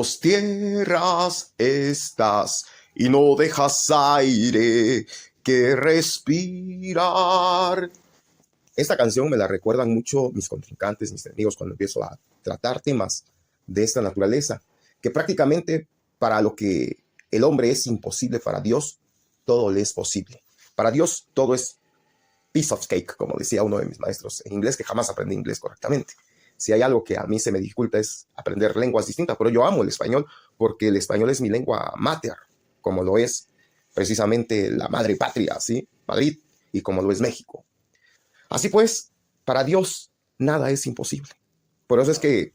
dos tierras estás y no dejas aire que respirar. Esta canción me la recuerdan mucho mis contrincantes, mis enemigos, cuando empiezo a tratar temas de esta naturaleza, que prácticamente para lo que el hombre es imposible, para Dios todo le es posible. Para Dios todo es piece of cake, como decía uno de mis maestros en inglés, que jamás aprendí inglés correctamente. Si hay algo que a mí se me dificulta es aprender lenguas distintas, pero yo amo el español porque el español es mi lengua mater, como lo es precisamente la madre patria, ¿sí? Madrid, y como lo es México. Así pues, para Dios nada es imposible. Por eso es que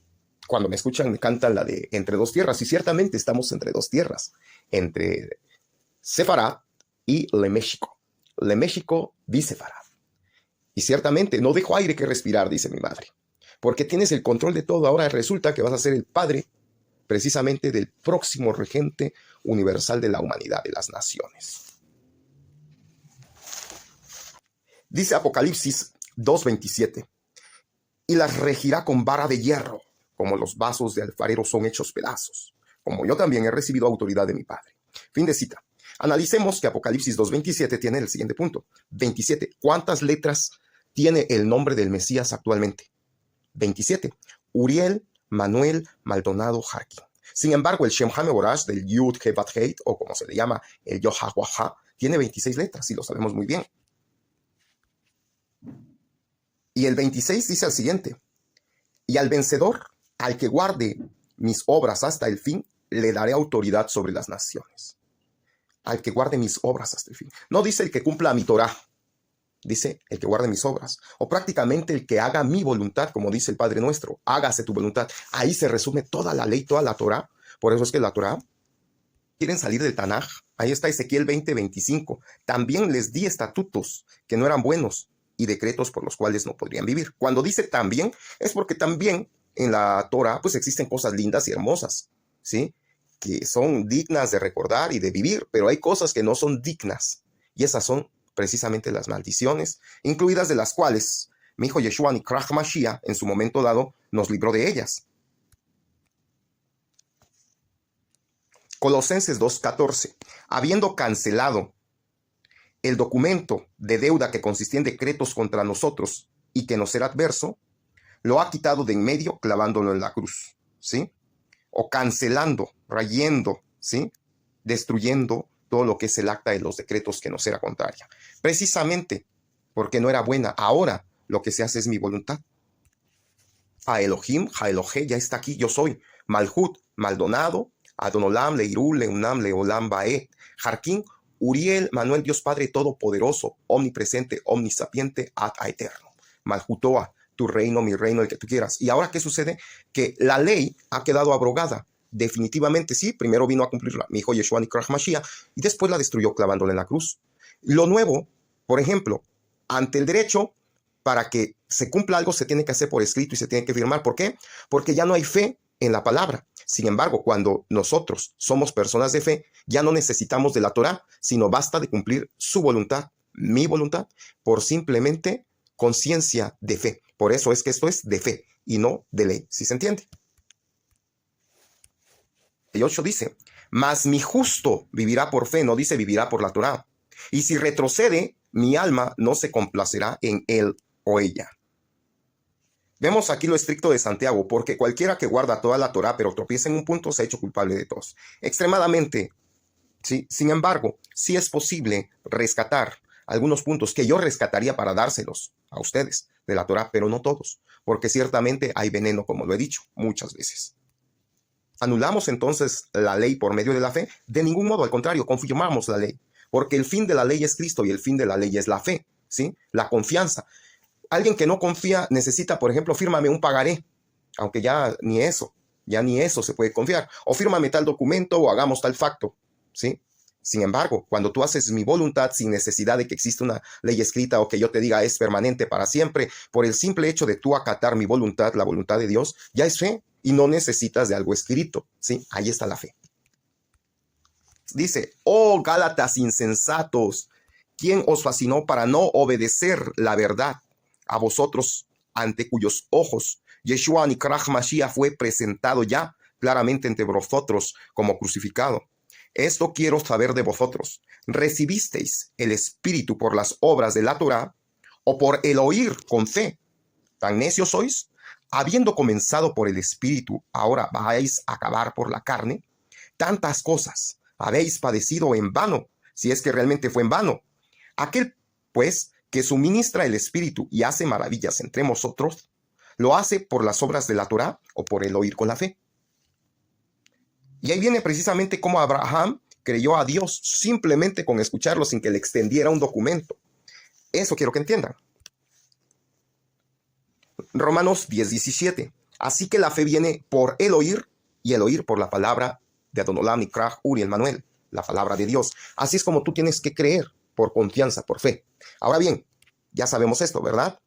cuando me escuchan me cantan la de Entre dos tierras, y ciertamente estamos entre dos tierras, entre Sefarad y Leméxico. Leméxico di Sefarad. Y ciertamente no dejo aire que respirar, dice mi madre, porque tienes el control de todo. Ahora resulta que vas a ser el padre precisamente del próximo regente universal de la humanidad, de las naciones. Dice Apocalipsis 2:27, y las regirá con vara de hierro, como los vasos de alfarero son hechos pedazos, como yo también he recibido autoridad de mi Padre. Fin de cita. Analicemos que Apocalipsis 2:27 tiene el siguiente punto. 27. ¿Cuántas letras tiene el nombre del Mesías actualmente? 27. Uriel, Manuel, Maldonado, Jarquín. Sin embargo, el Shem HaMevorash del Yud He Vav Heit, o como se le llama el Yohawahá, tiene 26 letras, y lo sabemos muy bien. Y el 26 dice al siguiente: y al vencedor, al que guarde mis obras hasta el fin, le daré autoridad sobre las naciones. Al que guarde mis obras hasta el fin. No dice el que cumpla mi Torah, dice el que guarde mis obras, o prácticamente el que haga mi voluntad, como dice el Padre Nuestro, hágase tu voluntad. Ahí se resume toda la ley, toda la Torah. Por eso es que la Torah, quieren salir del Tanaj. Ahí está Ezequiel 20:25. También les di estatutos que no eran buenos y decretos por los cuales no podrían vivir. Cuando dice también, es porque también en la Torah pues existen cosas lindas y hermosas, ¿sí? Que son dignas de recordar y de vivir, pero hay cosas que no son dignas, y esas son precisamente las maldiciones, incluidas de las cuales mi hijo Yeshua Nikrach Mashiach en su momento dado nos libró de ellas. Colosenses 2:14. Habiendo cancelado el documento de deuda que consistía en decretos contra nosotros y que nos era adverso, lo ha quitado de en medio clavándolo en la cruz, ¿sí? O cancelando, rayendo, ¿sí? Destruyendo todo lo que es el acta de los decretos que nos era contraria. Precisamente porque no era buena. Ahora lo que se hace es mi voluntad. A Elohim, Ha Elohé, ya está aquí, yo soy. Malhut, Maldonado, Adonolam, Leirú, Leunam, Leolam, Bae, Jarquín, Uriel, Manuel, Dios Padre Todopoderoso, omnipresente, omnisapiente, ad eterno. Malhutoa, tu reino, mi reino, el que tú quieras. Y ahora, ¿qué sucede? Que la ley ha quedado abrogada. Definitivamente, sí, primero vino a cumplirla mi hijo Yeshua Nikrach Mashiach, y después la destruyó clavándola en la cruz. Lo nuevo, por ejemplo, ante el derecho, para que se cumpla algo se tiene que hacer por escrito y se tiene que firmar. ¿Por qué? Porque ya no hay fe en la palabra. Sin embargo, cuando nosotros somos personas de fe, ya no necesitamos de la Torah, sino basta de cumplir su voluntad, mi voluntad, por simplemente conciencia de fe. Por eso es que esto es de fe y no de ley. ¿Sí se entiende? El 8 dice, mas mi justo vivirá por fe, no dice vivirá por la Torah. Y si retrocede, mi alma no se complacerá en él o ella. Vemos aquí lo estricto de Santiago, porque cualquiera que guarda toda la Torah pero tropieza en un punto se ha hecho culpable de todos. Extremadamente, ¿sí? Sin embargo, sí es posible rescatar algunos puntos que yo rescataría para dárselos a ustedes de la Torah, pero no todos, porque ciertamente hay veneno, como lo he dicho muchas veces. ¿Anulamos entonces la ley por medio de la fe? De ningún modo, al contrario, confirmamos la ley, porque el fin de la ley es Cristo y el fin de la ley es la fe, ¿sí? La confianza. Alguien que no confía necesita, por ejemplo, fírmame un pagaré, aunque ya ni eso se puede confiar, o fírmame tal documento o hagamos tal facto, ¿sí? Sin embargo, cuando tú haces mi voluntad sin necesidad de que exista una ley escrita o que yo te diga es permanente para siempre, por el simple hecho de tú acatar mi voluntad, la voluntad de Dios, ya es fe y no necesitas de algo escrito, ¿sí? Ahí está la fe. Dice, oh Gálatas insensatos, ¿quién os fascinó para no obedecer la verdad? A vosotros, ante cuyos ojos Yeshua Nikrach Mashiach fue presentado ya claramente entre vosotros como crucificado. Esto quiero saber de vosotros. ¿Recibisteis el Espíritu por las obras de la Torá o por el oír con fe? ¿Tan necios sois? Habiendo comenzado por el Espíritu, ahora vais a acabar por la carne. Tantas cosas habéis padecido en vano, si es que realmente fue en vano. Aquel, pues, que suministra el Espíritu y hace maravillas entre vosotros, ¿lo hace por las obras de la Torá o por el oír con la fe? Y ahí viene precisamente cómo Abraham creyó a Dios simplemente con escucharlo sin que le extendiera un documento. Eso quiero que entiendan. Romanos 10:17. Así que la fe viene por el oír y el oír por la palabra de Adonolam Nikrach Uriel Manuel, la palabra de Dios. Así es como tú tienes que creer, por confianza, por fe. Ahora bien, ya sabemos esto, ¿verdad?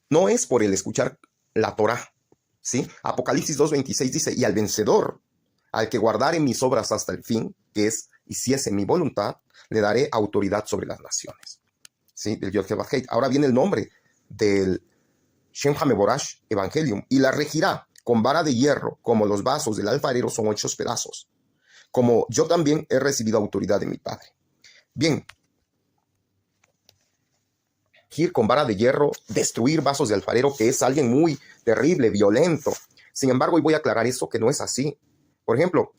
No es por el escuchar la Torá, ¿sí? Apocalipsis 2:26 dice, y al vencedor, al que guardare mis obras hasta el fin, que es, hiciese mi voluntad, le daré autoridad sobre las naciones. ¿Sí? Del Yod Heh. Ahora viene el nombre del Shem HaMevorash Evangelium, y la regirá con vara de hierro, como los vasos del alfarero son hechos pedazos, como yo también he recibido autoridad de mi Padre. Bien, ir con vara de hierro, destruir vasos de alfarero, que es alguien muy terrible, violento. Sin embargo, hoy voy a aclarar eso, que no es así. Por ejemplo,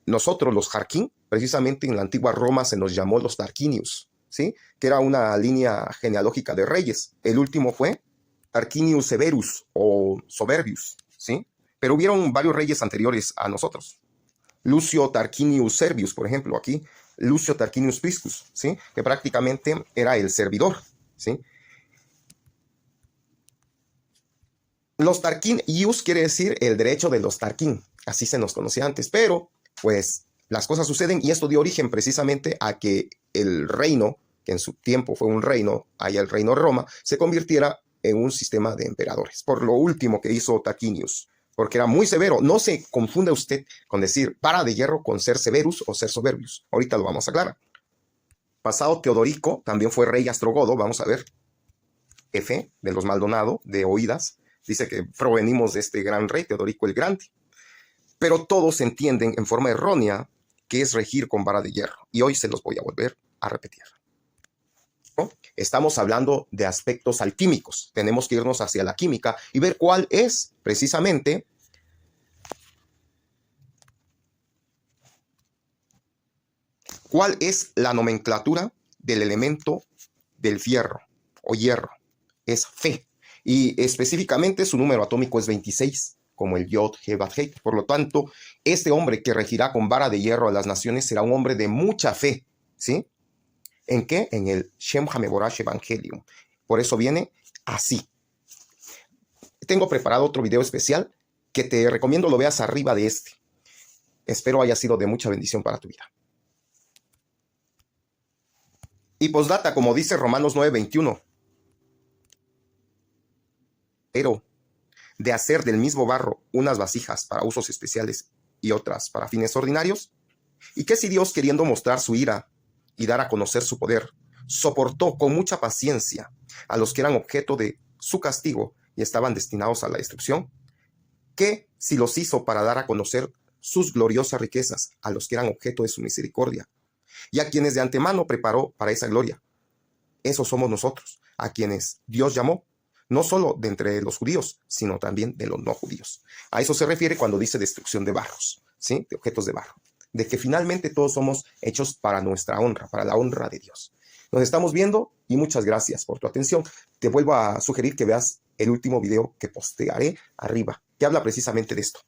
nosotros los Jarquín, precisamente en la antigua Roma se nos llamó los Tarquinius, ¿sí? Que era una línea genealógica de reyes. El último fue Tarquinius Severus o Soberbius, ¿sí? Pero hubieron varios reyes anteriores a nosotros. Lucio Tarquinius Servius, por ejemplo, aquí, Lucio Tarquinius Priscus, ¿sí? Que prácticamente era el servidor, ¿sí? Los Tarquín, ius quiere decir el derecho de los Tarquín, así se nos conocía antes, pero pues las cosas suceden y esto dio origen precisamente a que el reino, que en su tiempo fue un reino, allá el reino de Roma, se convirtiera en un sistema de emperadores, por lo último que hizo Tarquinius, porque era muy severo. No se confunda usted con decir vara de hierro con ser Severus o ser Soberbius, ahorita lo vamos a aclarar. Pasado Teodorico, también fue rey Astrogodo, vamos a ver, F, de los Maldonado, de oídas, dice que provenimos de este gran rey, Teodorico el Grande. Pero todos entienden en forma errónea que es regir con vara de hierro. Y hoy se los voy a volver a repetir. ¿No? Estamos hablando de aspectos alquímicos. Tenemos que irnos hacia la química y ver cuál es precisamente cuál es la nomenclatura del elemento del fierro o hierro. Es fe. Y específicamente su número atómico es 26, como el Yod Heh Vav Heh. Por lo tanto, este hombre que regirá con vara de hierro a las naciones será un hombre de mucha fe, ¿sí? ¿En qué? En el Shem HaMevorash Evangelium. Por eso viene así. Tengo preparado otro video especial que te recomiendo lo veas arriba de este. Espero haya sido de mucha bendición para tu vida. Y postdata, como dice Romanos 9:21. Pero de hacer del mismo barro unas vasijas para usos especiales y otras para fines ordinarios, y que si Dios, queriendo mostrar su ira y dar a conocer su poder, soportó con mucha paciencia a los que eran objeto de su castigo y estaban destinados a la destrucción, que si los hizo para dar a conocer sus gloriosas riquezas a los que eran objeto de su misericordia, y a quienes de antemano preparó para esa gloria. Esos somos nosotros, a quienes Dios llamó, no solo de entre los judíos, sino también de los no judíos. A eso se refiere cuando dice destrucción de barros, ¿sí? De objetos de barro. De que finalmente todos somos hechos para nuestra honra, para la honra de Dios. Nos estamos viendo y muchas gracias por tu atención. Te vuelvo a sugerir que veas el último video que postearé arriba, que habla precisamente de esto.